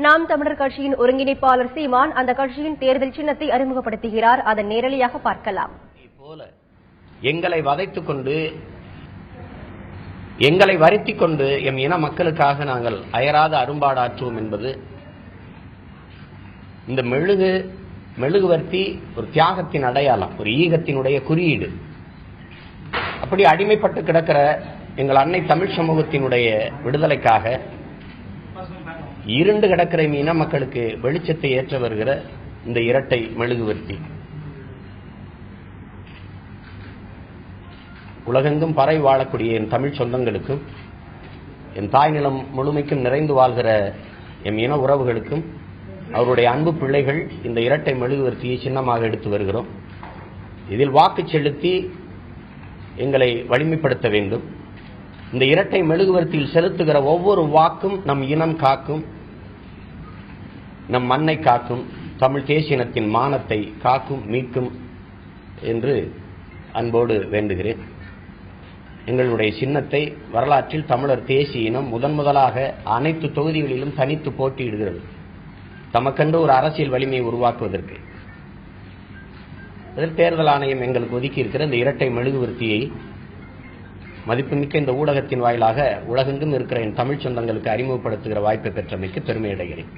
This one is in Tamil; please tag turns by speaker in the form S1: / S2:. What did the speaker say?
S1: நாம் தமிழர் கட்சியின் ஒருங்கிணைப்பாளர் சீமான் அந்த கட்சியின் தேர்தல் சின்னத்தை அறிமுகப்படுத்துகிறார். அதை நேரடியாக பார்க்கலாம்.
S2: போல எங்களை வதைத்துக் கொண்டு எங்களை வருத்திக் கொண்டு எம் இன மக்களுக்காக நாங்கள் அயராத அரும்பாடாற்றுவோம் என்பது இந்த மெழுகுவர்த்தி ஒரு தியாகத்தின் அடையாளம், ஒரு ஈகத்தினுடைய குறியீடு. அப்படி அடிமைப்பட்டு கிடக்கிற எங்கள் அன்னை தமிழ் சமூகத்தினுடைய விடுதலைக்காக இருண்டு கிடக்கிற இன மக்களுக்கு வெளிச்சத்தை ஏற்ற வருகிற இந்த இரட்டை மெழுகுவர்த்தி உலகெங்கும் பரவி வாழக்கூடிய என் தமிழ் சொந்தங்களுக்கும் என் தாய் நிலம் முழுமைக்கும் நிறைந்து வாழ்கிற எம் இன உறவுகளுக்கும் அவருடைய அன்பு பிள்ளைகள் இந்த இரட்டை மெழுகுவர்த்தியை சின்னமாக எடுத்து வருகிறோம். இதில் வாக்கு செலுத்தி எங்களை வலிமைப்படுத்த வேண்டும். இந்த இரட்டை மெழுகுவர்த்தியில் செலுத்துகிற ஒவ்வொரு வாக்கும் நம் இனம் காக்கும், நம் மண்ணை காக்கும், தமிழ் தேசியத்தின் மானத்தை காக்கும், மீட்கும் என்று அன்போடு வேண்டுகிறேன். எங்களுடைய சின்னத்தை வரலாற்றில் தமிழர் தேசிய இனம் முதலாக அனைத்து தொகுதிகளிலும் தனித்து போட்டியிடுகிறது, தமக்கென்று ஒரு அரசியல் வலிமையை உருவாக்குவதற்கு. அதில் தேர்தல் ஆணையம் எங்களுக்கு ஒதுக்கி இருக்கிற இந்த இரட்டை மெழுகுவர்த்தியை மதிப்புமிக்க இந்த ஊடகத்தின் வாயிலாக உலகெங்கும் இருக்கிற என் தமிழ் சொந்தங்களுக்கு அறிமுகப்படுத்துகிற வாய்ப்பை பெற்றமைக்கு பெருமை அடைகிறேன்.